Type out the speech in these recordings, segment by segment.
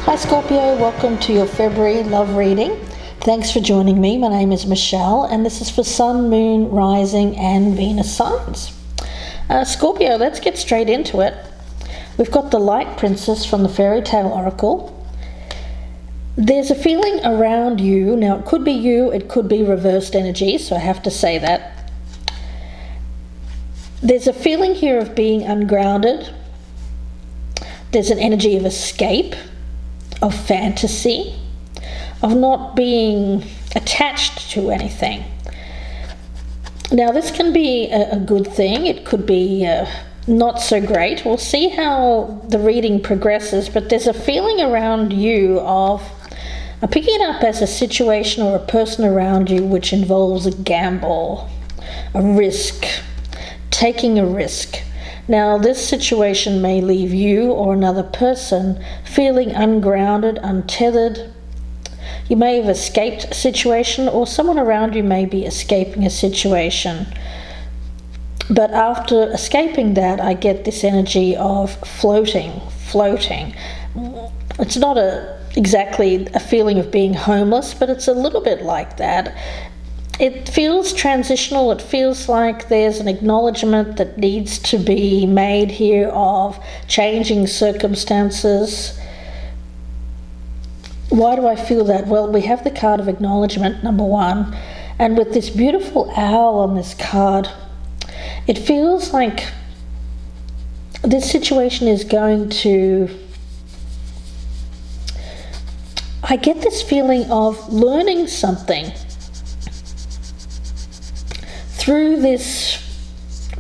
Hi Scorpio, welcome to your February love reading. Thanks for joining me. My name is Michelle and this is for Sun, Moon, Rising and Venus signs. Scorpio, let's get straight into it. We've got the Light Princess from the Fairytale Oracle. There's a feeling around you. Now it could be you, it could be reversed energy, so I have to say that. There's a feeling here of being ungrounded. There's an energy of escape, of fantasy, of not being attached to anything. Now this can be a good thing, it could be not so great. We'll see how the reading progresses, but there's a feeling around you of, I'm picking it up as a situation or a person around you which involves a gamble, a risk, taking a risk. Now this situation may leave you or another person feeling ungrounded, untethered. You may have escaped a situation or someone around you may be escaping a situation. But after escaping that, I get this energy of floating. It's not exactly a feeling of being homeless, but it's a little bit like that. It feels transitional. It feels like there's an acknowledgement that needs to be made here of changing circumstances. Why do I feel that? Well, we have the card of acknowledgement, number one, and with this beautiful owl on this card, it feels like this situation is going to, I get this feeling of learning something through this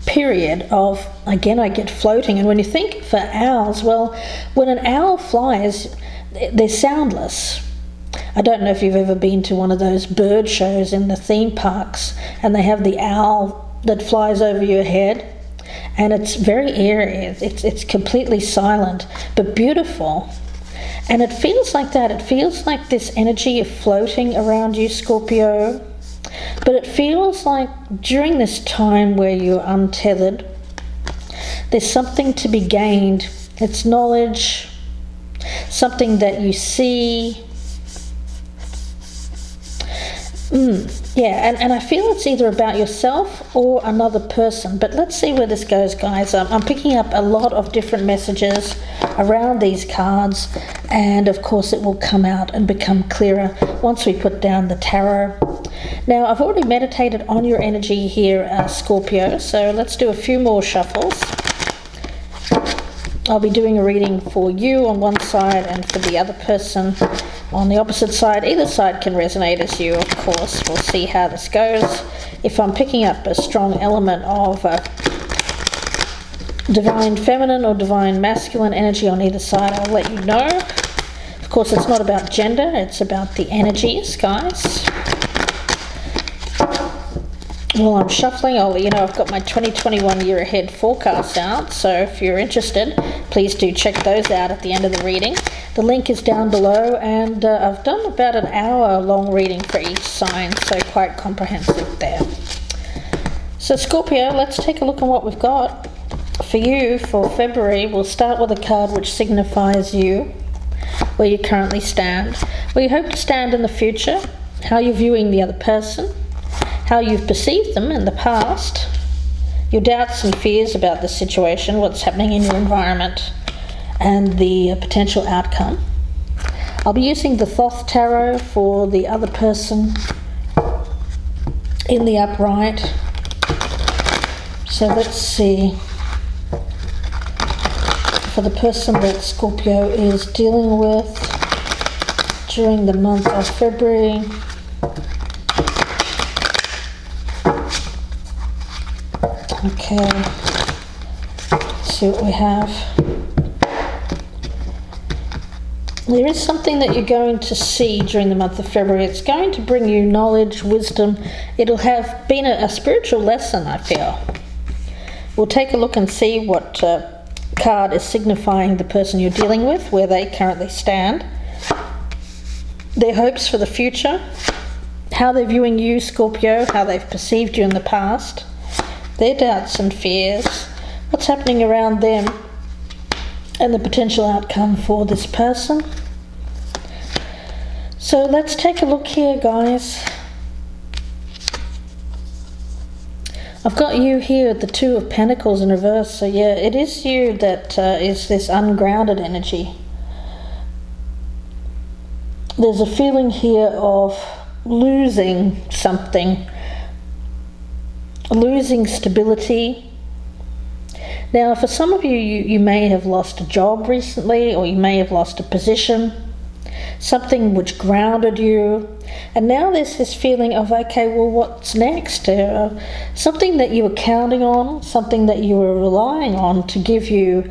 period of, again, I get floating. And when you think for owls, well, when an owl flies, they're soundless. I don't know if you've ever been to one of those bird shows in the theme parks and they have the owl that flies over your head and it's very eerie. It's completely silent but beautiful. And it feels like that. It feels like this energy of floating around you, Scorpio. But it feels like during this time where you're untethered, there's something to be gained. It's knowledge, something that you see. Yeah, and I feel it's either about yourself or another person. But let's see where this goes, guys. I'm picking up a lot of different messages around these cards. And of course it will come out and become clearer once we put down the tarot. Now, I've already meditated on your energy here, Scorpio, so let's do a few more shuffles. I'll be doing a reading for you on one side and for the other person on the opposite side. Either side can resonate as you, of course. We'll see how this goes. If I'm picking up a strong element of divine feminine or divine masculine energy on either side, I'll let you know. Of course, it's not about gender, it's about the energies, guys. While I'm shuffling, I'll let you know I've got my 2021 year ahead forecast out, so if you're interested, please do check those out at the end of the reading. The link is down below, and I've done about an hour long reading for each sign, so quite comprehensive there. So Scorpio, let's take a look at what we've got for you for February. We'll start with a card which signifies you, where you currently stand, where you hope to stand in the future, how you're viewing the other person, how you've perceived them in the past, your doubts and fears about the situation, what's happening in your environment, and the potential outcome. I'll be using the Thoth tarot for the other person in the upright. So let's see. For the person that Scorpio is dealing with during the month of February. Okay, let's see what we have. There is something that you're going to see during the month of February. It's going to bring you knowledge, wisdom. It'll have been a spiritual lesson, I feel. We'll take a look and see what card is signifying the person you're dealing with, where they currently stand, their hopes for the future, how they're viewing you, Scorpio, how they've perceived you in the past, their doubts and fears, what's happening around them, and the potential outcome for this person. So let's take a look here, guys. I've got you here at the Two of Pentacles in reverse. So yeah, it is you that is this ungrounded energy. There's a feeling here of losing something, losing stability. Now, for some of you, you may have lost a job recently, or you may have lost a position, something which grounded you. And now there's this feeling of, okay, well, what's next? Something that you were counting on, something that you were relying on to give you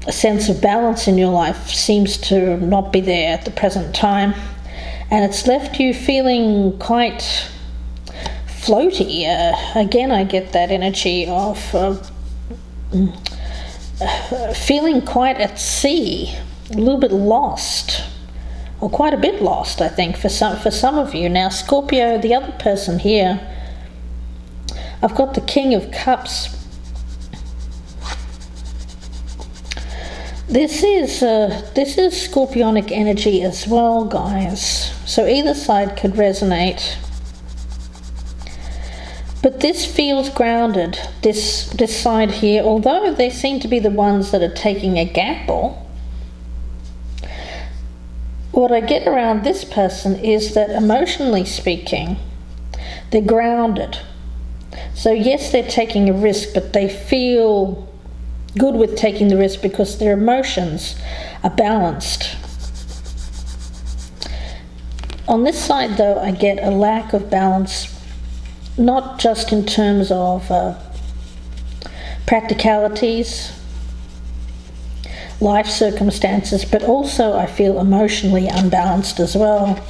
a sense of balance in your life seems to not be there at the present time. And it's left you feeling quite floaty. Again, I get that energy of feeling quite at sea, a little bit lost, or quite a bit lost, I think, for some of you. Now, Scorpio, the other person here, I've got the King of Cups. This is Scorpionic energy as well, guys. So either side could resonate. But this feels grounded, this side here, although they seem to be the ones that are taking a gamble. What I get around this person is that emotionally speaking, they're grounded. So yes, they're taking a risk, but they feel good with taking the risk because their emotions are balanced. On this side, though, I get a lack of balance, not just in terms of practicalities, life circumstances, but also I feel emotionally unbalanced as well.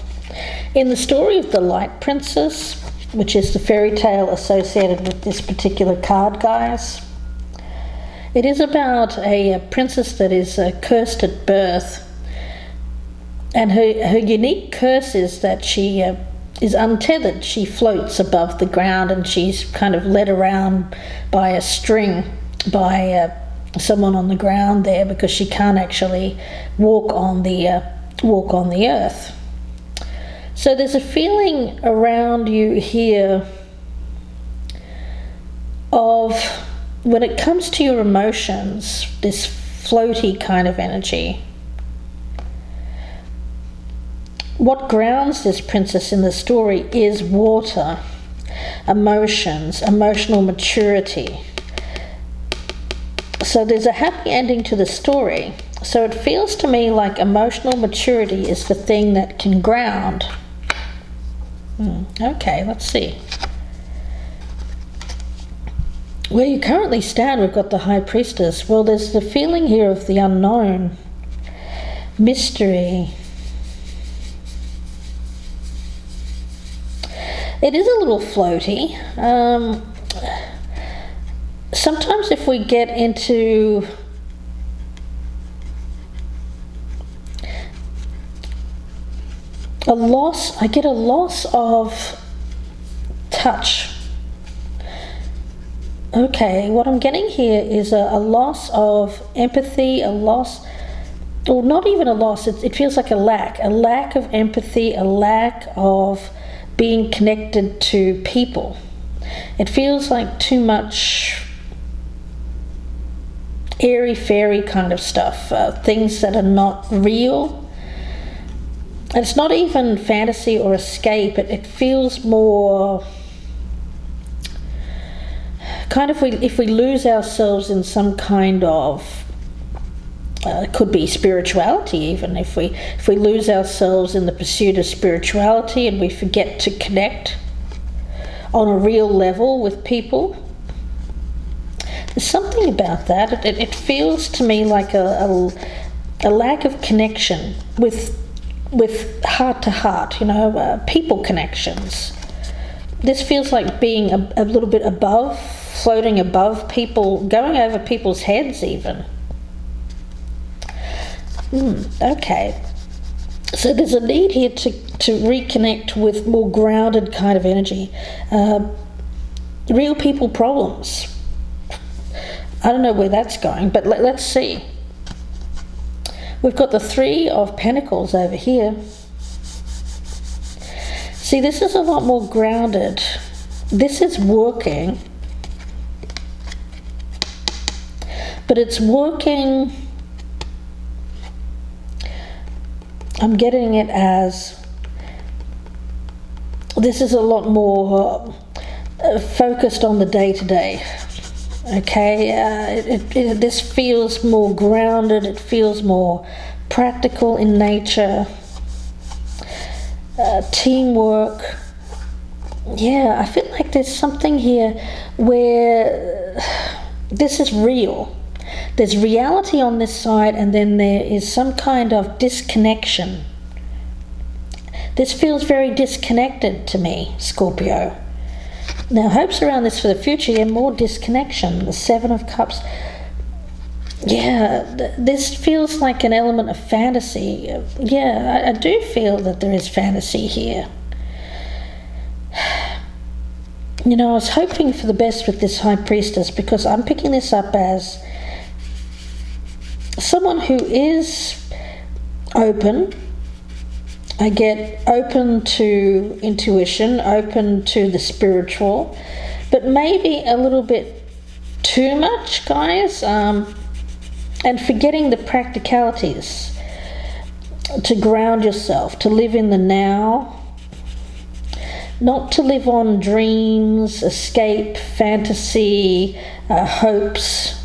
In the story of the Light Princess, which is the fairy tale associated with this particular card, guys, it is about a princess that is cursed at birth, and her unique curse is that she is untethered. She floats above the ground, and she's kind of led around by a string by someone on the ground there, because she can't actually walk on the earth. So there's a feeling around you here of, when it comes to your emotions, this floaty kind of energy. What grounds this princess in the story is water, emotions, emotional maturity. So there's a happy ending to the story. So it feels to me like emotional maturity is the thing that can ground. Okay, let's see. Where you currently stand, we've got the High Priestess. Well, there's the feeling here of the unknown, mystery. It is a little floaty. Sometimes if we get into a loss, I get a loss of touch. Okay, what I'm getting here is a loss of empathy, a loss, or not even a loss, it feels like a lack of empathy, a lack of being connected to people. It feels like too much airy-fairy kind of stuff, things that are not real. And it's not even fantasy or escape, it feels more kind of, if we lose ourselves in some kind of, it could be spirituality even, if we lose ourselves in the pursuit of spirituality and we forget to connect on a real level with people. There's something about that. It feels to me like a lack of connection with heart to heart, people connections. This feels like being a little bit above, floating above people, going over people's heads even. Okay. So there's a need here to reconnect with more grounded kind of energy. Real people problems. I don't know where that's going, but let's see. We've got the Three of Pentacles over here. See, this is a lot more grounded. This is working, but it's working, I'm getting it as, this is a lot more focused on the day-to-day. Okay, this feels more grounded, it feels more practical in nature, teamwork. Yeah, I feel like there's something here where this is real. There's reality on this side, and then there is some kind of disconnection. This feels very disconnected to me, Scorpio. Now, hopes around this for the future, yeah, more disconnection. The Seven of Cups. Yeah, this feels like an element of fantasy. Yeah, I do feel that there is fantasy here. You know, I was hoping for the best with this High Priestess, because I'm picking this up as someone who is open. I get open to intuition, open to the spiritual, but maybe a little bit too much, guys, and forgetting the practicalities, to ground yourself, to live in the now, not to live on dreams, escape, fantasy, hopes.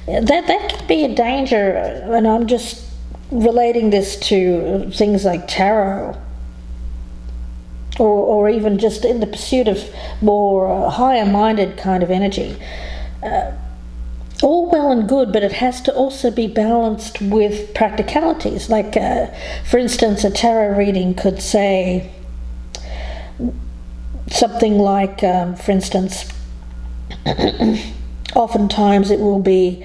That can be a danger, and I'm just relating this to things like tarot, or even just in the pursuit of more higher-minded kind of energy. All well and good, but it has to also be balanced with practicalities. Like, for instance, a tarot reading could say something like, for instance, oftentimes it will be,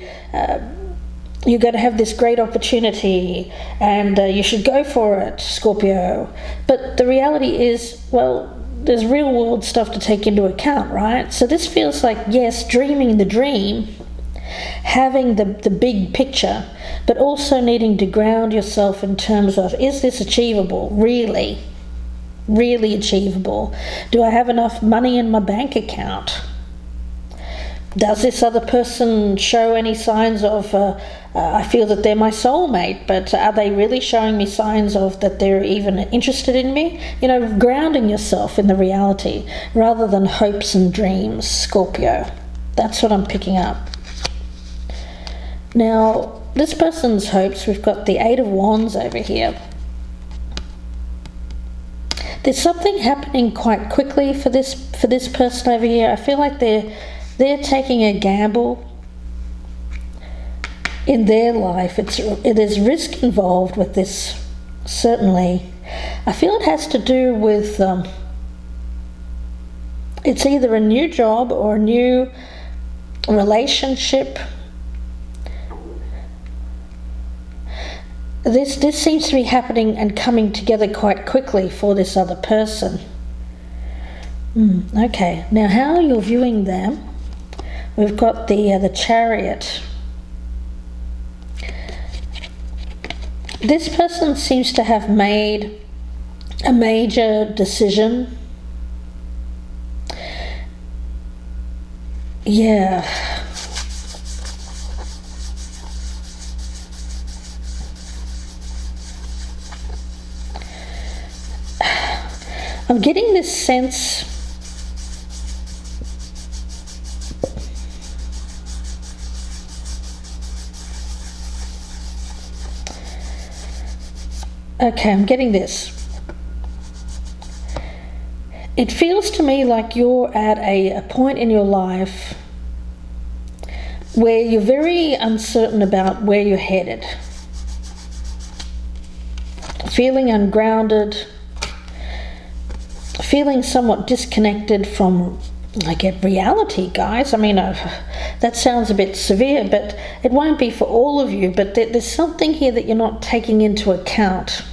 you're going to have this great opportunity and you should go for it, Scorpio. But the reality is, well, there's real world stuff to take into account, right? So this feels like, yes, dreaming the dream, having the big picture, but also needing to ground yourself in terms of, is this achievable? Really achievable? Do I have enough money in my bank account? Does this other person show any signs of, I feel that they're my soulmate, but are they really showing me signs of that they're even interested in me? You know, grounding yourself in the reality rather than hopes and dreams, Scorpio. That's what I'm picking up. Now, this person's hopes, we've got the Eight of Wands over here. There's something happening quite quickly for this person over here. I feel like they're taking a gamble in their life. There's risk involved with this, certainly. I feel it has to do with, it's either a new job or a new relationship. This seems to be happening and coming together quite quickly for this other person. Okay, now how you're viewing them, we've got the Chariot. This person seems to have made a major decision. Yeah. I'm getting this sense I'm getting this. It feels to me like you're at a point in your life where you're very uncertain about where you're headed. Feeling ungrounded, feeling somewhat disconnected from, I get reality, guys. I mean, that sounds a bit severe, but it won't be for all of you. But there's something here that you're not taking into account.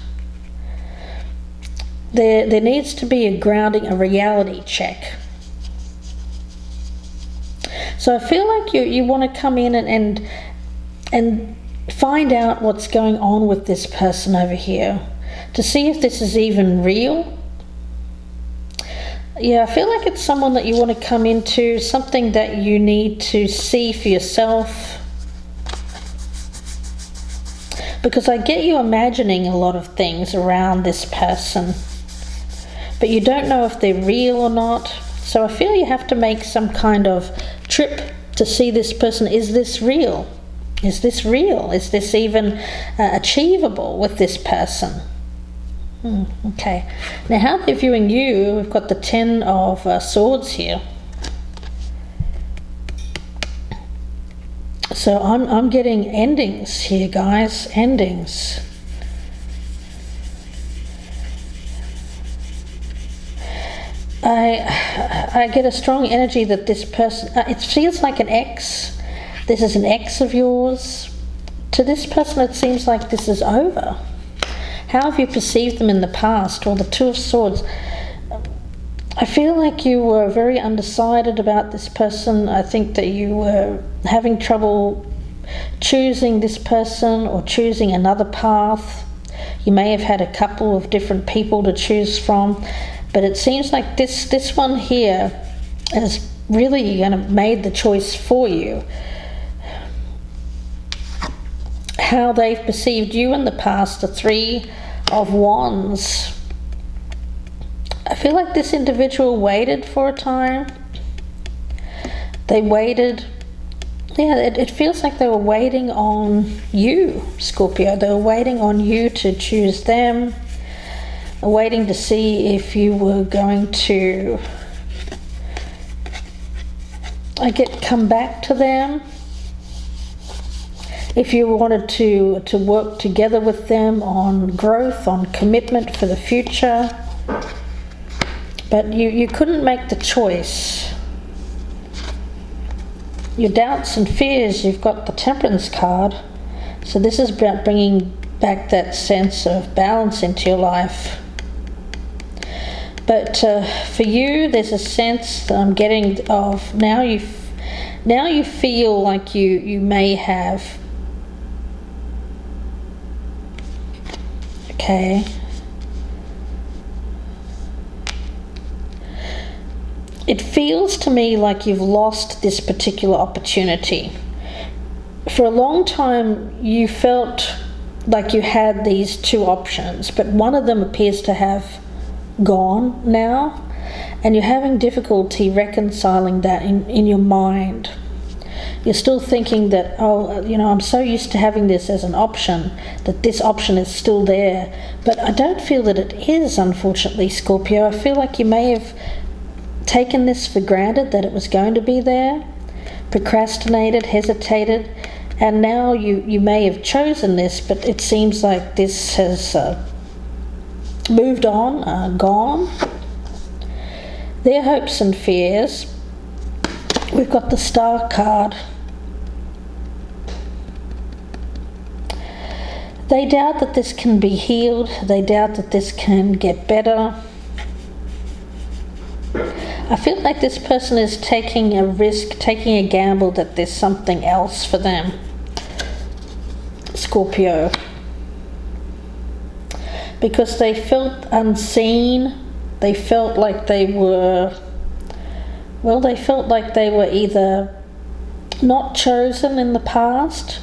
There needs to be a grounding, a reality check. So I feel like you want to come in and find out what's going on with this person over here, to see if this is even real. Yeah, I feel like it's someone that you want to come into, something that you need to see for yourself. Because I get you imagining a lot of things around this person, but you don't know if they're real or not. So I feel you have to make some kind of trip to see this person. Is this real? Is this real? Is this even achievable with this person? Okay. Now, how they're viewing you, we've got the 10 of Swords here. So I'm getting endings here, guys. Endings. I get a strong energy that this person, it feels like an ex. This is an ex of yours. To this person, it seems like this is over. How have you perceived them in the past? Or the 2 of Swords. I feel like you were very undecided about this person. I think that you were having trouble choosing this person or choosing another path. You may have had a couple of different people to choose from, but it seems like this one here has really made the choice for you. How they've perceived you in the past, the 3 of Wands. I feel like this individual waited for a time. They waited. Yeah, it feels like they were waiting on you, Scorpio. They were waiting on you to choose them. Waiting to see if you were going to, come back to them. If you wanted to work together with them on growth, on commitment for the future. But you couldn't make the choice. Your doubts and fears, you've got the Temperance card. So this is about bringing back that sense of balance into your life. But for you, there's a sense that I'm getting of now you feel like you may have. Okay. It feels to me like you've lost this particular opportunity. For a long time, you felt like you had these 2 options, but one of them appears to have gone now, and you're having difficulty reconciling that in your mind. You're still thinking that, I'm so used to having this as an option, that this option is still there. But I don't feel that it is, unfortunately, Scorpio. I feel like you may have taken this for granted, that it was going to be there, procrastinated, hesitated, and now you may have chosen this, but it seems like this has moved on, gone. Their hopes and fears. We've got the Star card. They doubt that this can be healed. They doubt that this can get better. I feel like this person is taking a risk, taking a gamble that there's something else for them. Scorpio. Because they felt unseen. They felt like they were either not chosen in the past.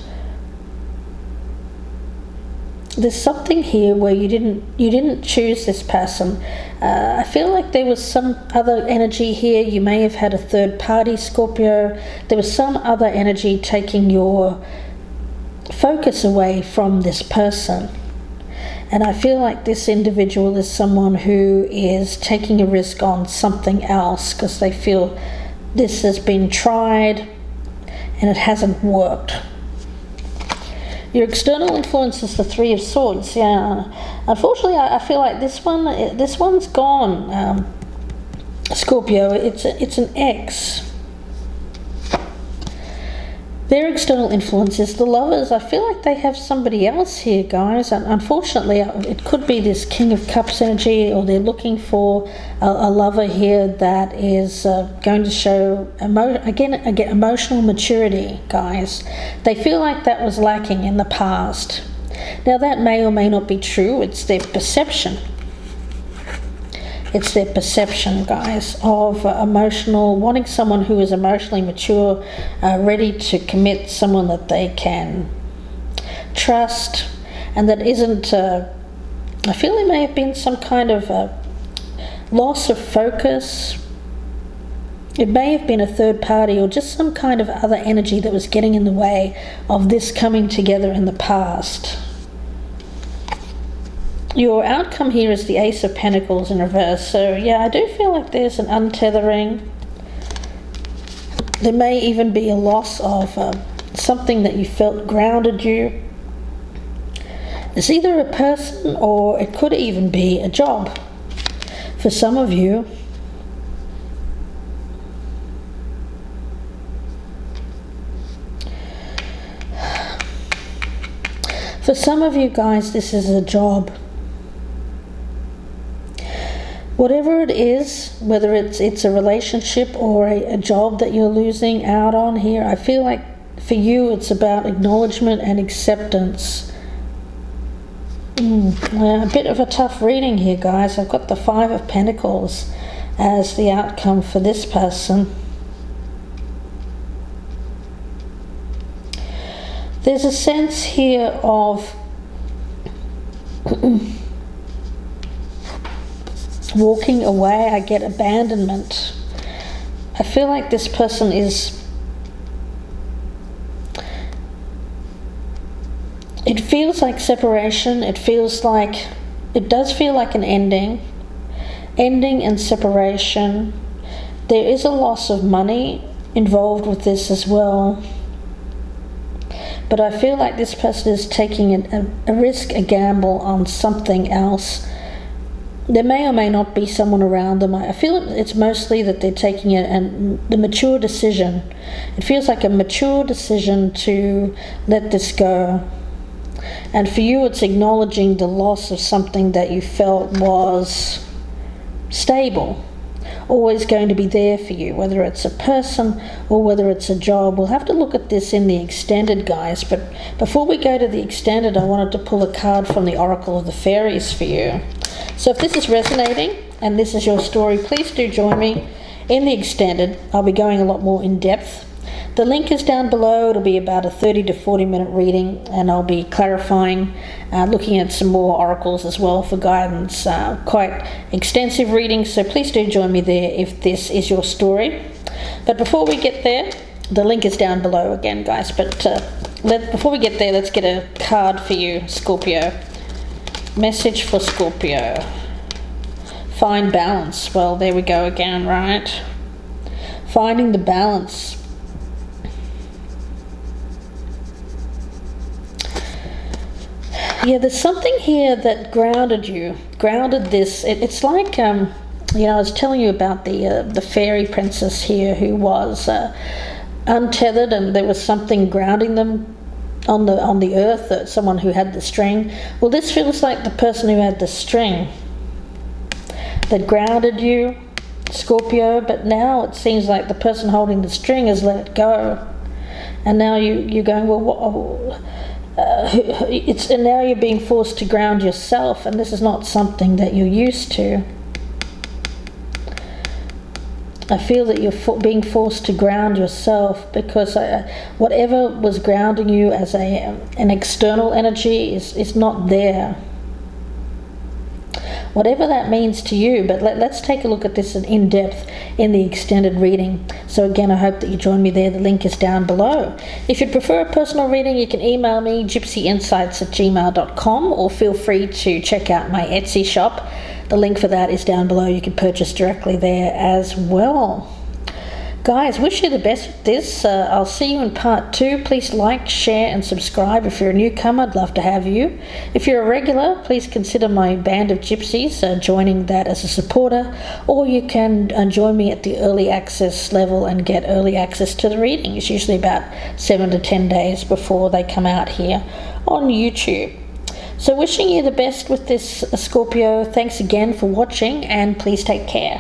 There's something here where you didn't choose this person. I feel like there was some other energy here. You may have had a third party, Scorpio. There was some other energy taking your focus away from this person. And I feel like this individual is someone who is taking a risk on something else because they feel this has been tried and it hasn't worked. Your external influence is the 3 of Swords. Yeah, unfortunately, I feel like this one's gone. Scorpio, it's an ex. Their external influence is the Lovers. I feel like they have somebody else here, guys. And unfortunately, it could be this King of Cups energy, or they're looking for a lover here that is going to show, emotional maturity, guys. They feel like that was lacking in the past. Now, that may or may not be true. It's their perception. It's their perception, guys, of wanting someone who is emotionally mature, ready to commit, someone that they can trust, and that isn't, I feel there may have been some kind of loss of focus. It may have been a third party or just some kind of other energy that was getting in the way of this coming together in the past. Your outcome here is the Ace of Pentacles in reverse. So yeah, I do feel like there's an untethering. There may even be a loss of something that you felt grounded you. It's either a person or it could even be a job. For some of you, guys, this is a job. Whatever it is, whether it's a relationship or a job that you're losing out on here, I feel like for you it's about acknowledgement and acceptance. A bit of a tough reading here, guys. I've got the Five of Pentacles as the outcome for this person. There's a sense here of walking away. I get abandonment. I feel like this person is... It feels like separation. It does feel like an ending and separation. There is a loss of money involved with this as well. But I feel like this person is taking a risk, a gamble on something else. There may or may not be someone around them. I feel it's mostly that they're taking the mature decision. It feels like a mature decision to let this go. And for you, it's acknowledging the loss of something that you felt was stable, always going to be there for you, whether it's a person or whether it's a job. We'll have to look at this in the extended, guys. But before we go to the extended, I wanted to pull a card from the Oracle of the Fairies for you. So if this is resonating and this is your story, please do join me in the extended. I'll be going a lot more in depth. The link is down below. It'll be about a 30 to 40 minute reading, and I'll be clarifying, looking at some more oracles as well for guidance. Quite extensive reading, so please do join me there if this is your story. But before we get there, the link is down below again, guys. But before we get there, let's get a card for you, Scorpio. Message for Scorpio. Find balance. Well, there we go again, right? Finding the balance. Yeah, there's something here that grounded this. It's like, I was telling you about the fairy princess here who was untethered, and there was something grounding them on the earth, someone who had the string. Well, this feels like the person who had the string that grounded you, Scorpio, but now it seems like the person holding the string has let it go. And now you're going, well, what... and now you're being forced to ground yourself, and this is not something that you're used to. I feel that you're being forced to ground yourself because whatever was grounding you as an external energy is not there. Whatever that means to you, but let's take a look at this in depth in the extended reading. So again, I hope that you join me there. The link is down below. If you'd prefer a personal reading, you can email me, gypsyinsights@gmail.com, or feel free to check out my Etsy shop. The link for that is down below. You can purchase directly there as well. Guys, wish you the best with this. I'll see you in part 2. Please like, share and subscribe. If you're a newcomer, I'd love to have you. If you're a regular, please consider my band of gypsies, joining that as a supporter, or you can join me at the early access level and get early access to the reading. It's usually about 7 to 10 days before they come out here on YouTube. So wishing you the best with this, Scorpio. Thanks again for watching, and please take care.